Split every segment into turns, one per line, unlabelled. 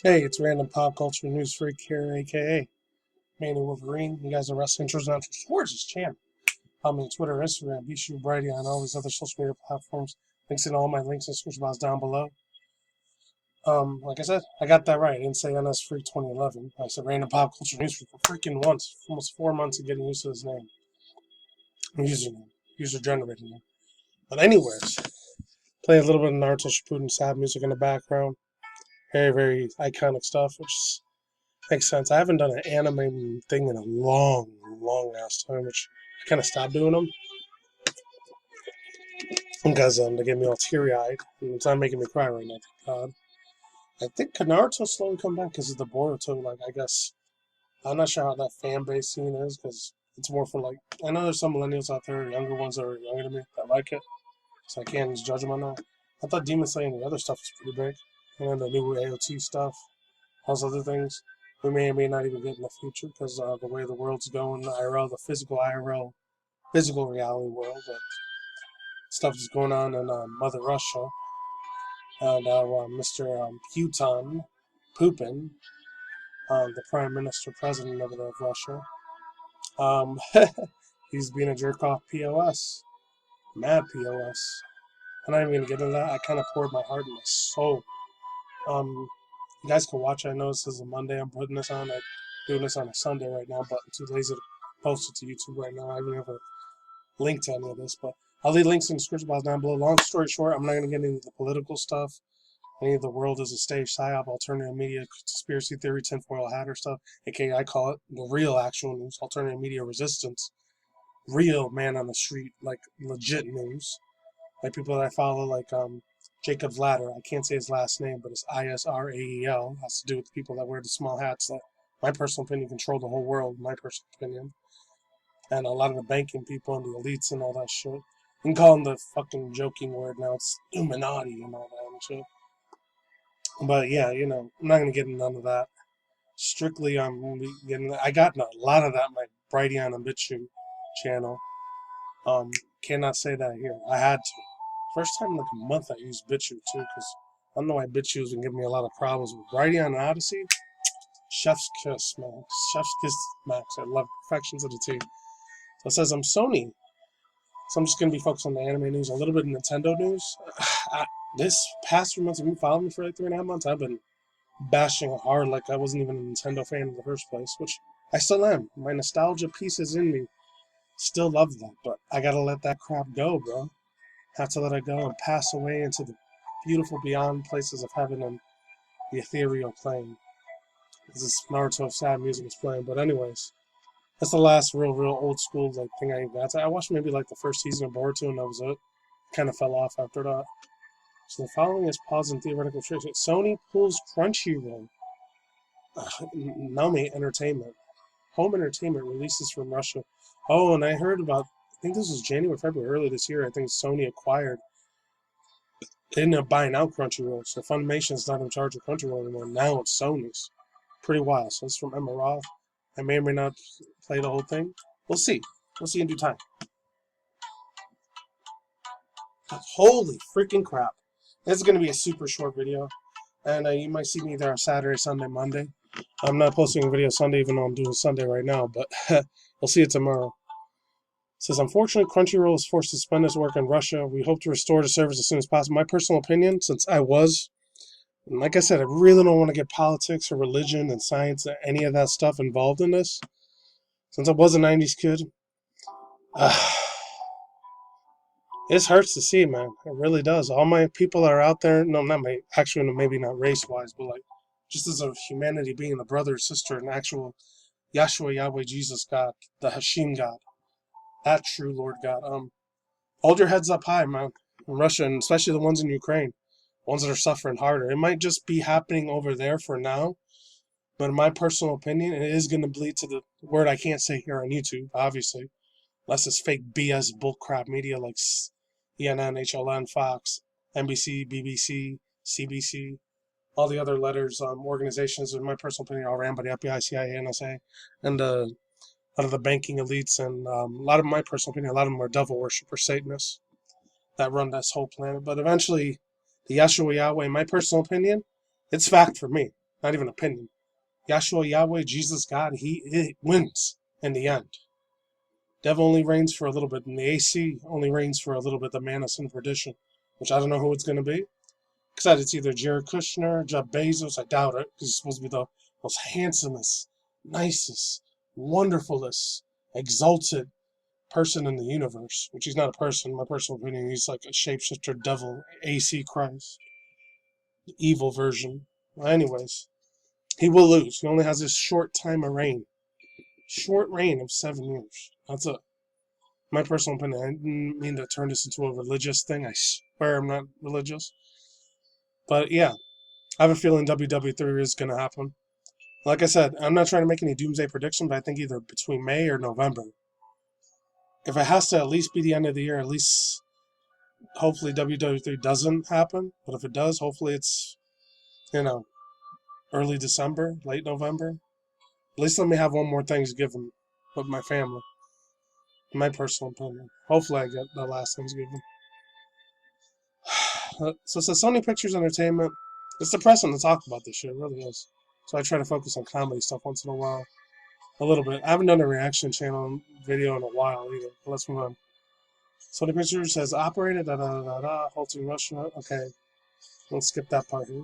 Hey, it's random pop culture news freak here, aka MannyTendoWolverine. You guys are wrestling intros towards this channel. I'm on Twitter, Instagram, YouTube, Brady, on all these other social media platforms. Links in all my links and description box down below. Like I said, I got that right. I didn't say NS Freak 2011. I said random pop culture news freak for freaking once. Almost 4 months of getting used to this name. Username. User generated name. But anyways, play a little bit of Naruto Shippuden sad music in the background. Very, very iconic stuff, which makes sense. I haven't done an anime thing in a long ass time, which I kind of stopped doing them because they get me all teary eyed, and it's not making me cry right now. Thank God. I think Naruto slowly come back because of the Boruto. Like, I guess I'm not sure how that fan base scene is because it's more for like I know there's some millennials out there, younger ones that are younger than me that like it, so I can't just judge them on that. I thought Demon Slayer and the other stuff was pretty big, and the new AOT stuff. Those other things we may or may not even get in the future because the way the world's going, IRL, the physical IRL, physical reality world, stuff is going on in Mother Russia, and Mr. Putin, the Prime Minister President of Russia, um, he's being a jerk off POS, mad POS. I'm not even gonna get into that. I kind of poured my heart and my soul. Um, You guys can watch it. I know this is a Monday. I'm putting this on. I'm doing this on a Sunday right now, but I'm too lazy to post it to YouTube right now. I don't have a link to any of this, but I'll leave links in the description box down below. Long story short, I'm not going to get into the political stuff. Any of the world is a stage psyop, alternative media, conspiracy theory, tinfoil hatter stuff, aka I call it the real actual news, alternative media resistance, real man on the street, like legit news. Like people that I follow, like Jacob's Ladder. I can't say his last name, but it's ISRAEL. Has to do with the people that wear the small hats that, my personal opinion, control the whole world, my personal opinion. And a lot of the banking people and the elites and all that shit. You can call them the fucking joking word now. It's Illuminati and all that and shit. But yeah, I'm not going to get into none of that. Strictly, I got a lot of that on my Brighteon and BitChute channel. Cannot say that here. I had to. First time in like a month I used BitChute too, because I don't know why BitChute's been giving me a lot of problems with Brighteon and Odyssey. Chef's kiss, man. Chef's kiss, Max. I love perfection to the T. So it says I'm Sony, so I'm just gonna be focused on the anime news, a little bit of Nintendo news. This past 3 months, if you followed me for like 3.5 months, I've been bashing hard like I wasn't even a Nintendo fan in the first place, which I still am. My nostalgia pieces in me still love that, but I gotta let that crap go, bro. Have to let it go and pass away into the beautiful beyond places of heaven and the ethereal plane. This is Naruto sad music is playing, but anyways, that's the last real old school like thing I got. I watched maybe like the first season of Boruto and that was it. Kind of fell off after that. So the following is pause and theoretical tricks. Sony pulls CrunchyRoll. Nami Entertainment. Home entertainment releases from Russia. Oh, and I heard about, I think this was January, February, early this year, I think Sony acquired, they ended up buying out Crunchyroll. So Funimation's not in charge of Crunchyroll anymore. Now it's Sony's. Pretty wild. So it's from Emma Roth. I may or may not play the whole thing. We'll see. We'll see in due time. Holy freaking crap. This is going to be a super short video. And you might see me there on Saturday, Sunday, Monday. I'm not posting a video Sunday, even though I'm doing Sunday right now. But we'll see it tomorrow. It says, unfortunately, Crunchyroll is forced to suspend its work in Russia. We hope to restore the service as soon as possible. My personal opinion, since I was, and like I said, I really don't want to get politics or religion and science or any of that stuff involved in this. Since I was a 90s kid, this hurts to see, man. It really does. All my people are out there, no, not my, actually, maybe not race-wise, but like, just as a humanity being a brother or sister, an actual Yahshua, Yahweh, Jesus God, the Hashim God, that true Lord God. Hold your heads up high, man. In Russia, and especially the ones in Ukraine, ones that are suffering harder. It might just be happening over there for now, but in my personal opinion, it is going to bleed to the word I can't say here on YouTube, obviously, unless it's fake BS bullcrap media like ENN, HLN, Fox, NBC, BBC, CBC, all the other letters, organizations, in my personal opinion, are all ran by the FBI, CIA, NSA, and a lot of the banking elites, and a lot of my personal opinion, a lot of them are devil worshippers, Satanists that run this whole planet. But eventually, the Yahshua Yahweh, in my personal opinion, it's fact for me. Not even opinion. Yahshua, Yahweh, Jesus, God, he wins in the end. Devil only reigns for a little bit, and the AC only reigns for a little bit, the Manus and Perdition, which I don't know who it's going to be. Said it's either Jared Kushner, Jeff Bezos. I doubt it, because he's supposed to be the most handsomest, nicest, wonderfulest, exalted person in the universe, which he's not a person. My personal opinion, he's like a shapeshifter devil, AC Christ, the evil version. Well, anyways, he will lose. He only has this short time of reign. Short reign of 7 years. That's it. My personal opinion. I didn't mean to turn this into a religious thing. I swear I'm not religious. But yeah, I have a feeling WW3 is going to happen. Like I said, I'm not trying to make any doomsday prediction, but I think either between May or November. If it has to at least be the end of the year, at least hopefully WW3 doesn't happen. But if it does, hopefully it's, early December, late November. At least let me have one more Thanksgiving with my family. In my personal opinion. Hopefully I get the last Thanksgiving. So it says Sony Pictures Entertainment. It's depressing to talk about this shit, it really is. So I try to focus on comedy stuff once in a while. A little bit. I haven't done a reaction channel video in a while either. But let's move on. Sony Pictures has operated, halting Russia. Okay, let's skip that part here.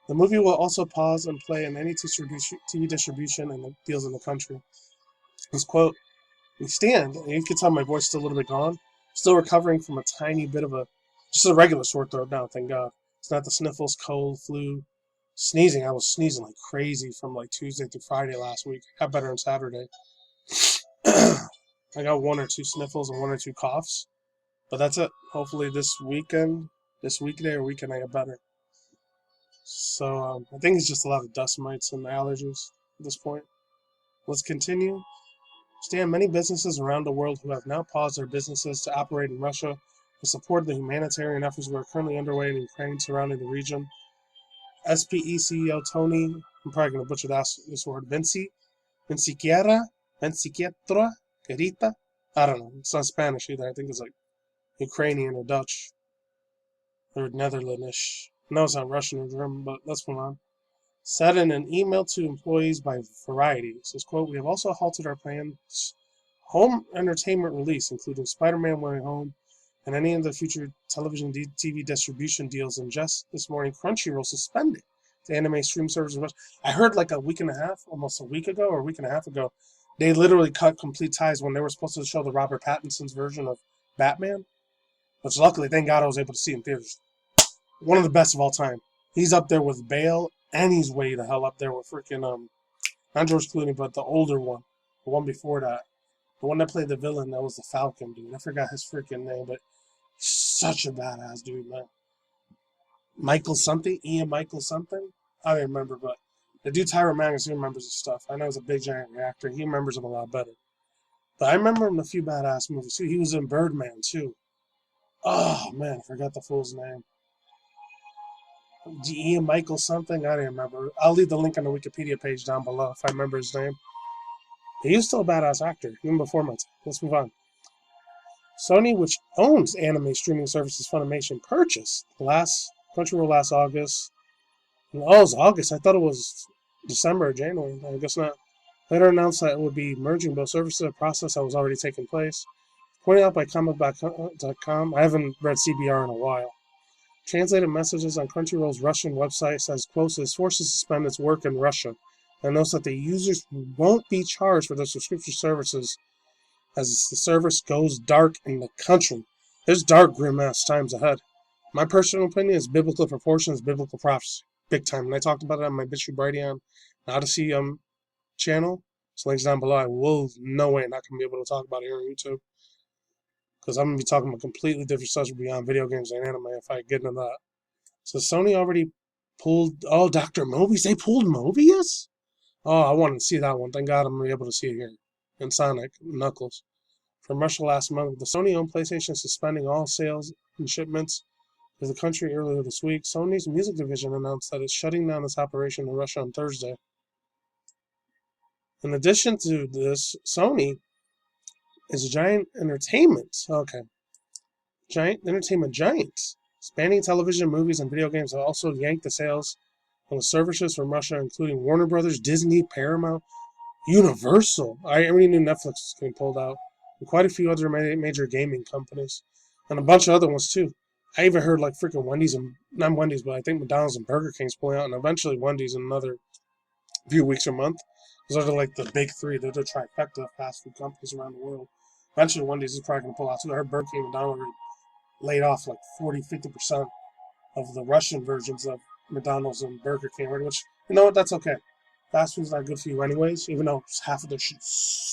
The movie will also pause and play in any TV distribution and the deals in the country. This quote, we stand, and you can tell my voice is still a little bit gone. Still recovering from a tiny bit of just a regular sore throat now, thank God. It's not the sniffles, cold, flu, sneezing. I was sneezing like crazy from like Tuesday through Friday last week. I got better on Saturday. I got 1 or 2 sniffles and 1 or 2 coughs. But that's it. Hopefully this weekday or weekend, I get better. So I think it's just a lot of dust mites and allergies at this point. Let's continue. Stand many businesses around the world who have now paused their businesses to operate in Russia to support the humanitarian efforts that are currently underway in Ukraine surrounding the region. SPE CEO Tony, I'm probably going to butcher this word, Vinciquietra, Querita, I don't know, it's not Spanish either, I think it's like Ukrainian or Dutch, or Netherlandish. No, it's not Russian or German, but let's move on. Said in an email to employees by Variety, it says, quote, we have also halted our planned home entertainment release, including Spider-Man Way Home and any of the future television TV distribution deals. And just this morning, CrunchyRoll suspended the anime stream service. I heard like a week and a half, almost a week ago or a week and a half ago, they literally cut complete ties when they were supposed to show the Robert Pattinson's version of Batman, which luckily, thank God, I was able to see in theaters. One of the best of all time. He's up there with Bale, and he's way the hell up there with freaking, not George Clooney, but the older one. The one before that. The one that played the villain, that was the Falcon, dude. I forgot his freaking name, but such a badass dude, man. Michael something? Ian Michael something? I don't remember, but the dude Tyra Magnus, he remembers his stuff. I know he's a big giant reactor. He remembers him a lot better. But I remember him in a few badass movies, too. He was in Birdman, too. Oh, man, I forgot the fool's name. Ian Michael something? I don't remember. I'll leave the link on the Wikipedia page down below if I remember his name. He was still a badass actor, even before my time. Let's move on. Sony, which owns anime streaming services Funimation, purchased CrunchyRoll last August. Oh, it was August. I thought it was December or January. I guess not. Later announced that it would be merging both services, a process that was already taking place. Pointed out by comic.com, I haven't read CBR in a while. Translated messages on CrunchyRoll's Russian website says, quote, is forced to suspend its work in Russia and notes that the users won't be charged for their subscription services as the service goes dark in the country. There's dark, grim-ass times ahead. My personal opinion is biblical proportions, biblical prophecy. Big time. And I talked about it on my Bishop Brady Odyssey channel. So links down below. I will no way not going to be able to talk about it here on YouTube. Because I'm going to be talking about a completely different subject beyond video games and anime if I get into that. So Sony already pulled... Oh, Dr. Mobius? They pulled Mobius? Oh, I wanted to see that one. Thank God I'm going to be able to see it here. And Sonic, Knuckles. From Russia last month, the Sony-owned PlayStation is suspending all sales and shipments to the country earlier this week. Sony's music division announced that it's shutting down its operation in Russia on Thursday. In addition to this, Sony is a giant entertainment. Okay. Giant entertainment giants. Spanning television, movies, and video games have also yanked the sales on the services from Russia, including Warner Brothers, Disney, Paramount, Universal. I already knew Netflix was getting pulled out, and quite a few other major gaming companies, and a bunch of other ones too. I even heard like freaking Wendy's and not Wendy's, but I think McDonald's and Burger King's pulling out, and eventually Wendy's in another few weeks or month. Those are like the big three. They're the trifecta of fast food companies around the world. Eventually, Wendy's is probably going to pull out too. I heard Burger King and McDonald's laid off like 40-50% of the Russian versions of McDonald's and Burger King, which, you know what, that's okay. Fast food's not good for you anyways, even though half of their shit's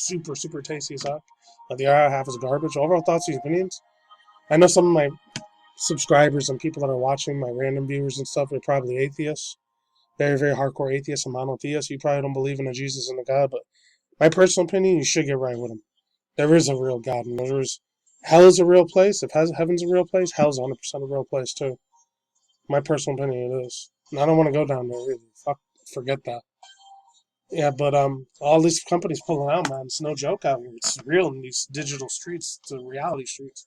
super, super tasty as heck. But the other half is garbage. Overall thoughts and opinions? I know some of my subscribers and people that are watching, my random viewers and stuff, are probably atheists. Very, very hardcore atheists and monotheists. You probably don't believe in a Jesus and a God, but my personal opinion, you should get right with him. There is a real God, and hell is a real place. If heaven's a real place, hell's 100% a real place too. My personal opinion, it is. And I don't want to go down there either. Forget that. Yeah, but all these companies pulling out, man. It's no joke out here. It's real in these digital streets. It's the reality streets.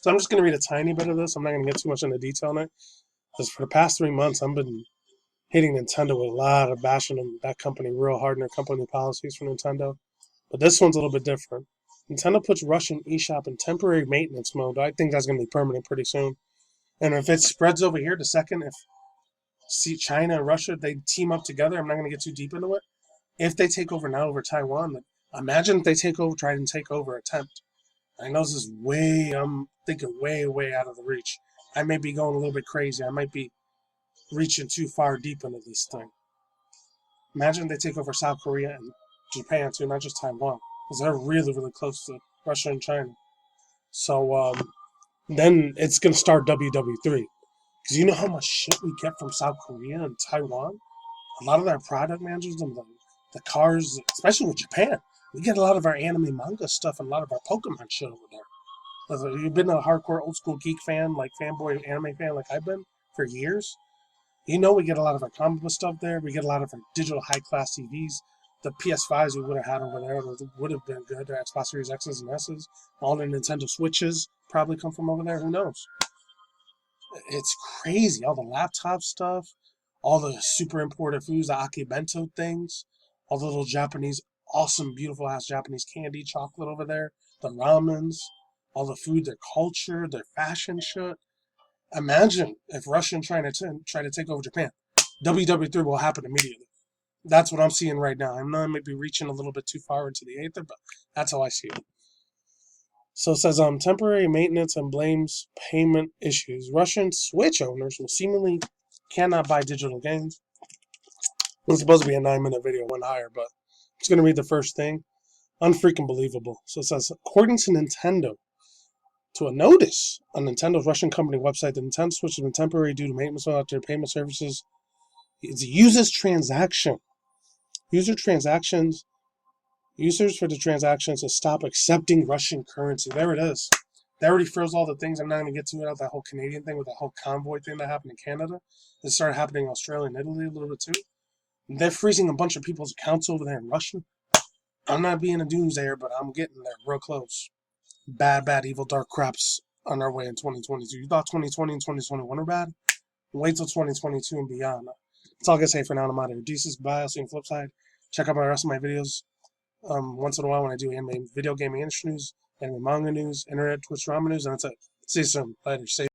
So I'm just going to read a tiny bit of this. I'm not going to get too much into detail on it. Because for the past 3 months, I've been hitting Nintendo with a lot of bashing them, that company real hard in their company policies for Nintendo. But this one's a little bit different. Nintendo puts Russian eShop in temporary maintenance mode. I think that's going to be permanent pretty soon. And if it spreads over here, the second, if China and Russia, they team up together, I'm not going to get too deep into it. If they take over now over Taiwan, imagine if they try and take over, attempt. I know this is I'm thinking way, way out of the reach. I may be going a little bit crazy. I might be reaching too far deep into this thing. Imagine they take over South Korea and Japan too, not just Taiwan, because they're really, really close to Russia and China. So then it's going to start WW3. Because you know how much shit we get from South Korea and Taiwan? A lot of their product managers and the cars, especially with Japan, we get a lot of our anime manga stuff and a lot of our Pokemon shit over there. You've been a hardcore old school geek fan, like fanboy anime fan like I've been for years. You know we get a lot of our comic book stuff there. We get a lot of our digital high-class TVs. The PS5s we would have had over there would have been good. The Xbox Series X's and S's. All the Nintendo Switches probably come from over there. Who knows? It's crazy. All the laptop stuff. All the super imported foods, the akibento things. All the little Japanese, awesome, beautiful-ass Japanese candy, chocolate over there. The ramens. All the food, their culture, their fashion shit. Imagine if Russia try to take over Japan. WW3 will happen immediately. That's what I'm seeing right now. I know I might be reaching a little bit too far into the aether, but that's how I see it. So it says, temporary maintenance and blames payment issues. Russian Switch owners will seemingly cannot buy digital games. It's supposed to be a 9-minute video, went higher, but I'm just going to read the first thing. Unfreaking believable. So it says, according to Nintendo, to a notice on Nintendo's Russian company website, the Nintendo Switch has been temporary due to maintenance without their payment services. It uses transaction. Users for the transactions to stop accepting Russian currency. There it is. They already froze all the things. I'm not going to get to it about that whole Canadian thing with that whole convoy thing that happened in Canada. It started happening in Australia and Italy a little bit too. They're freezing a bunch of people's accounts over there in Russia. I'm not being a doomsayer, but I'm getting there real close. Bad, evil, dark craps on our way in 2022. You thought 2020 and 2021 are bad? Wait till 2022 and beyond. That's all I can say for now. I'm out of here. Deuces, bye. I'll see you on the flip side. Check out my rest of my videos once in a while when I do anime, video gaming industry news, anime manga news, internet, Twitch, drama news, and that's it. See you soon. Later. Stay